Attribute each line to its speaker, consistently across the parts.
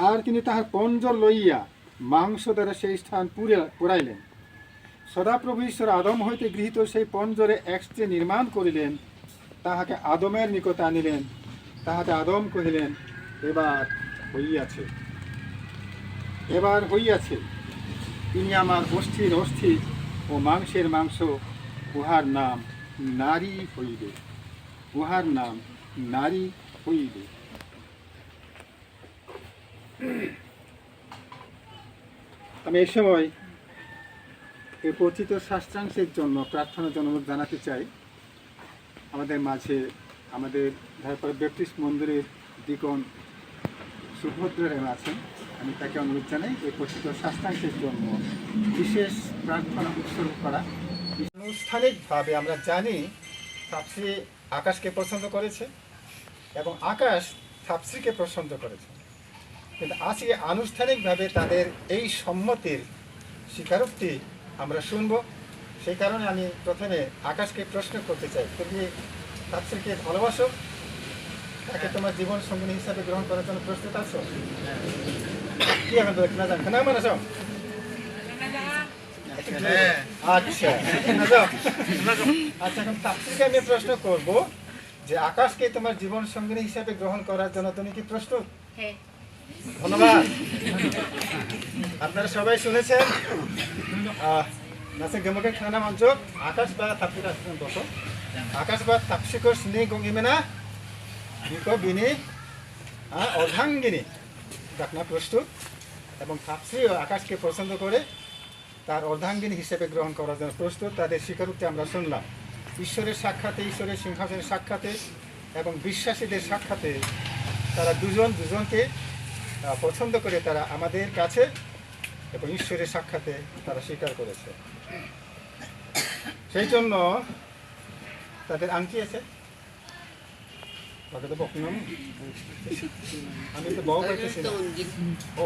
Speaker 1: আর তিনি তাহার পঞ্জর লইয়া মাংস দ্বারা সেই স্থান পুরাইলেন। সদাপ্রভু ঈশ্বর আদম হইতে গৃহীত সেই পঞ্জরে এক স্ত্রী নির্মাণ করিলেন, তাহাকে আদমের নিকট আনিলেন। তাহাতে আদম কহিলেন, এবার হইয়াছে, এবার হইয়াছে। তিনি আমার অস্থির অস্থি ও মাংসের মাংস, উহার নাম নারী হইবে, উহার নাম নারী হইবে। আমি এই সময় এই পরিচিত শাস্ত্রাংশের জন্য প্রার্থনার জন্য জানাতে চাই। আমাদের মাঝে আমাদের ধারপাড়া ব্যাপটিস্ট মন্দিরের ডিকন সুভদ্রের আছেন, আমি তাকে অনুরোধ জানাই এই পরিচিত শাস্ত্রাংশের জন্য বিশেষ প্রার্থনা উৎসর্গ করা। আনুষ্ঠানিকভাবে আমরা জানি তাপসি আকাশকে পছন্দ করেছে এবং আকাশ তাপসিকে পছন্দ করেছে, কিন্তু আজকে আনুষ্ঠানিকভাবে তাদের এই সম্মতির স্বীকারোক্তি আমরা শুনব। সেই কারণে আমি প্রথমে আকাশকে প্রশ্ন করতে চাই, তুমি তাপসিকে ভালোবাসো? তাকে তোমার জীবন সঙ্গিনী হিসাবে গ্রহণ করার জন্য প্রস্তুত আছো? কি এখন তো না জান না মানে আচ্ছা আচ্ছা, এখন তাপসিকে আমি প্রশ্ন করব যে আকাশকে তোমার জীবন সঙ্গিনী হিসাবে গ্রহণ করার জন্য তুমি কি প্রস্তুত? ধন্যবাদ। আপনারা সবাই শুনেছেন নাসে গমকে খানা মঞ্চ আকাশ বা তাপসি আসছেন বসো। আকাশ বা তাপসিকর স্নেহ গঙ্গিমেনা বিকো বিনি অর্ধাঙ্গিনী ডাকনা প্রস্তুত, এবং তাপসিও আকাশকে পছন্দ করে তার অর্ধাঙ্গিনী হিসেবে গ্রহণ করার জন্য প্রস্তুত। তাদের স্বীকারোক্তি আমরা শুনলাম। ঈশ্বরের সাক্ষাতে, ঈশ্বরের সিংহাসনের সাক্ষাতে এবং বিশ্বাসীদের সাক্ষাতে তারা দুজনকে পছন্দ করে তারা আমাদের কাছে এবং ঈশ্বরের সাক্ষাতে তারা স্বীকার করেছে। সেই জন্য তাদের আংটি আছে, আমি তো বউ পাইতেছি না। ও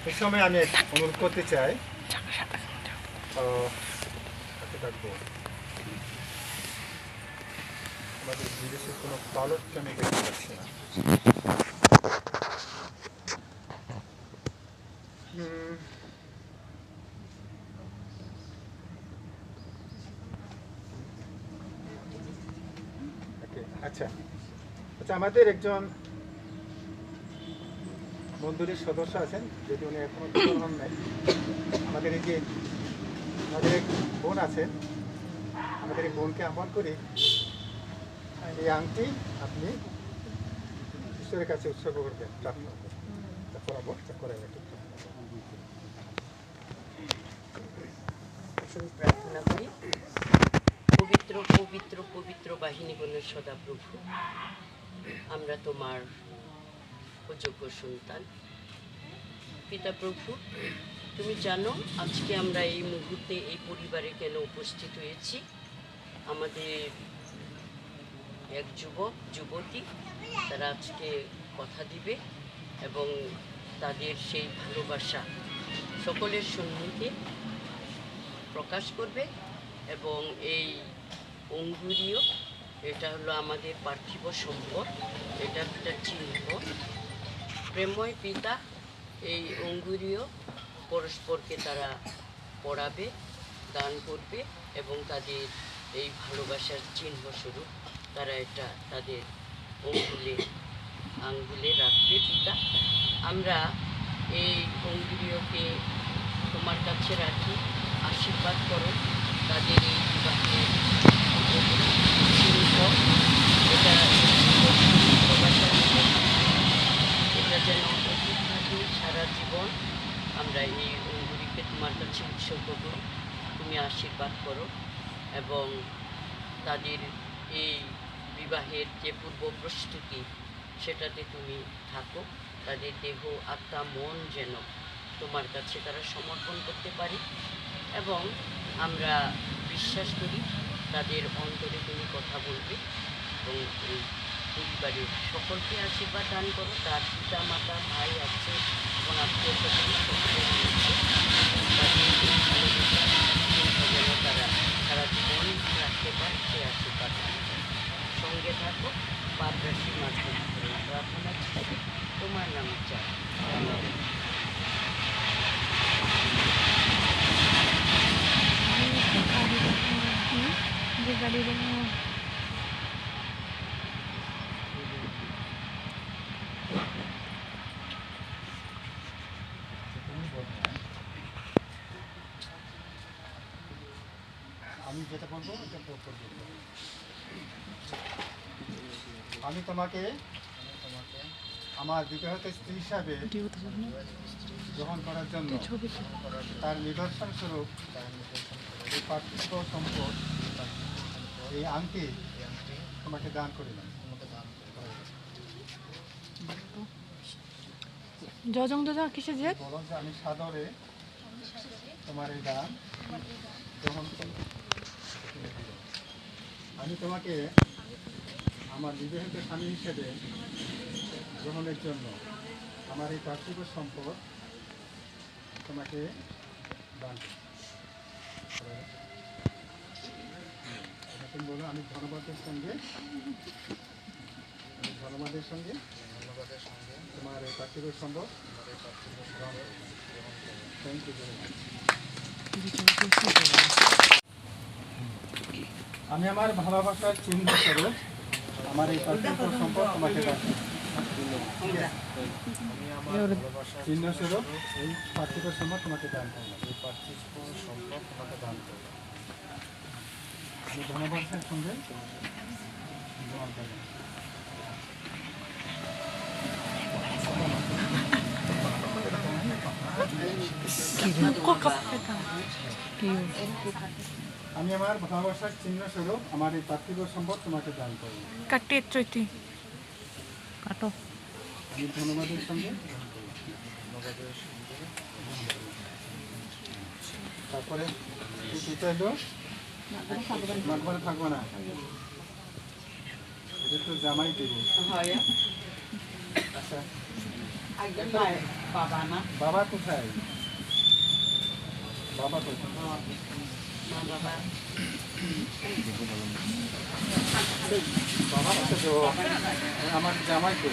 Speaker 1: এই সময় আমি অনুরোধ করতে চাই, আমাদের বিদেশের কোনো পালককে আমি দেখতে পাচ্ছি না। আচ্ছা আচ্ছা, আমাদের একজন মন্দিরের সদস্য আছেন, যদি উনি এখনো হন নাই। আমাদের এই যে আমাদের এক বোন আছেন, আমাদের এই বোনকে আহ্বান করি এই আংটি আপনি ঈশ্বরের কাছে উৎসর্গ করবেন।
Speaker 2: প্রার্থনা করি। পবিত্র পবিত্র পবিত্র বাহিনীগণের সদাপ্রভু, আমরা তোমার অযোগ্য সন্তান। পিতা প্রভু, তুমি জানো আজকে আমরা এই মুহূর্তে এই পরিবারে কেন উপস্থিত হয়েছি। আমাদের এক যুবতী তারা আজকে কথা দিবে এবং তাদের সেই ভালোবাসা সকলের সম্মুখে প্রকাশ করবে। এবং এই অঙ্গুরীয়, এটা হলো আমাদের পার্থিব সম্পদ, এটা একটা চিহ্ন। প্রেমময় পিতা এই অঙ্গুরীয় পরস্পরকে তারা পড়াবে, দান করবে এবং তাদের এই ভালোবাসার চিহ্ন স্বরূপ তারা এটা তাদের আঙ্গুলে রাখবে। পিতা, আমরা এই অঙ্গুরীয়কে তোমার কাছে রাখি, আশীর্বাদ করো তাদের এই বিবাহের চিহ্ন। এটা এটা যেন অতীত থাকে সারা জীবন। আমরা এই অঙ্গুরীকে তোমার কাছে উৎসর্গ করি, তুমি আশীর্বাদ করো এবং তাদের এই বিবাহের যে পূর্ব প্রস্তুতি সেটাতে তুমি থাকো। তাদের দেহ, আত্মা, মন যেন তোমার কাছে তারা সমর্পণ করতে পারে এবং আমরা বিশ্বাস করি তাদের অন্তরে তুমি কথা বলবে এবং এই পরিবারের সকলকে আশীর্বাদ দান করো। তার পিতা মাতা, ভাই আছে, আপন আত্মীয় স্বজন সকলে মিলেছে তাদের এই ভালোবাসা যেন তারা সারা জীবন রাখতে পারে সে আশীর্বাদ সঙ্গে থাকো পাদরাশির মাধ্যমে প্রার্থনা করছি তোমার নামে চাই
Speaker 1: আমি যেটা বলবো এটা করবো। আমি তোমাকে আমার বিবাহিত স্ত্রী হিসাবে গ্রহণ করার জন্য তার নিদর্শন স্বরূপ এই পার্থিব সম্পদ এই আংটি তোমাকে দান করিলাম।
Speaker 3: 저정도자 키시지?
Speaker 1: বলো যে আমি সাদরে তোমার এই দান গ্রহণ করি। আমি তোমাকে আমার বিবাহিত স্বামী হিসেবে গ্রহণের জন্য আমার এই পার্থিব সম্পদ তোমাকে দান করি। তুমি বলো আমি ধন্যবাদের সঙ্গে তোমার এই পার্থিব সম্পদ থ্যাংক ইউ ভেরি মাচ। আমি আমার ভালোবাসার চিহ্ন স্বরূপ আমার এই পার্থিব সম্পদ তোমাকে দান করি। চিহ্ন স্বরূপ এই পার্থিব সম্পদ তোমাকে দান করলাম। এই পার্থিব সম্পদ তোমাকে দান করলাম। আমি ধন্যবাদের সঙ্গে গ্রহণ করলাম। আমি আমার ভালোবাসার চিহ্ন স্বরূপ আমার এই পার্থিব সম্পদ তোমাকে দান করলাম।
Speaker 3: কাটে চৈতি কাটো
Speaker 1: আমি ধন্যবাদের সঙ্গে তারপরে এটা হলো মাগবারে থাকবো না, এটা তো জামাই দেবে।
Speaker 2: হয়
Speaker 1: আচ্ছা
Speaker 2: একজন বাবা না
Speaker 1: বাবা কোথায়? বাবা কোথায়?
Speaker 2: বাবা
Speaker 1: বাবা আছে তো, আমার জামাই তো।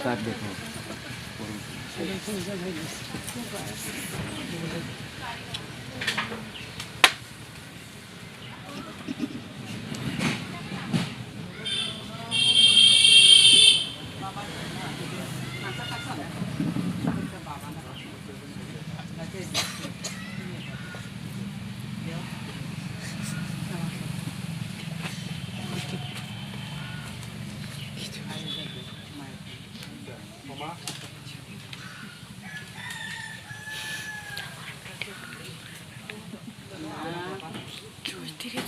Speaker 4: কার্ড দেখো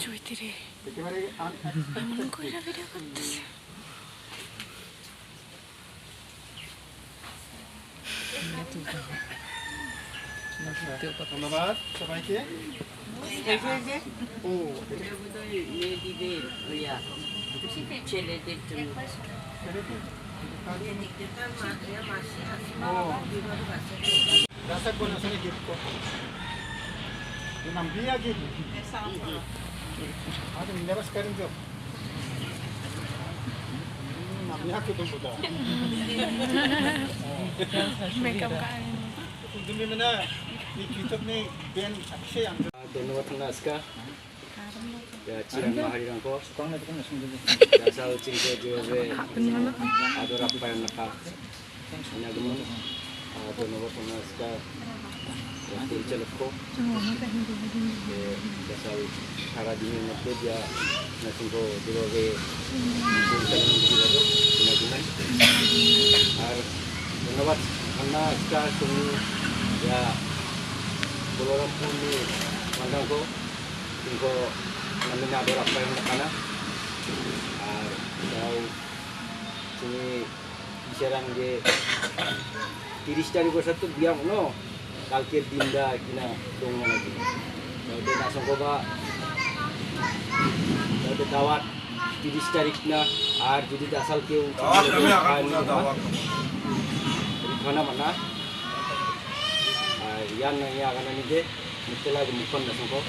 Speaker 3: চৈতিরে
Speaker 1: একেবারে
Speaker 3: এমন কইরা ভিডিও করতেছে।
Speaker 1: ধন্যবাদ সবাইকে। ও
Speaker 2: মেয়েদের ইয়া ছেলেদের জন্য
Speaker 1: Dasar ko na sa gift ko. Yung ang biya gift. Ano nilabas ka rin job. Nabiya ko itong buda.
Speaker 3: Makeup का
Speaker 1: Kung dumi mo na, ikitop ni Ben Akshay ang
Speaker 4: ধন্যবাদ নাস্কা চিরাং মাহারিরাংকো dasal cinta jewe ador apa yang nakak nyagumun ধন্যবাদ নাস্কা পরিচালককে dasal সারাদিনের মধ্যে dia নাসিংকো যেভাবে পরিচালনা দিতে গুণাগুণাই আর ধন্যবাদ নাস্কা তুমি ya Bolorampur ni mandang ko tingko namin ador apa yang nakana daw sini bisaran je 30 tarik bosat tu biang no kalkir dinda kina dong lagi daw de nasong ko ba daw de dawat 30 tarik na ar judi dasal keu mana mana yang akan ini deh mutela di mukan nasongko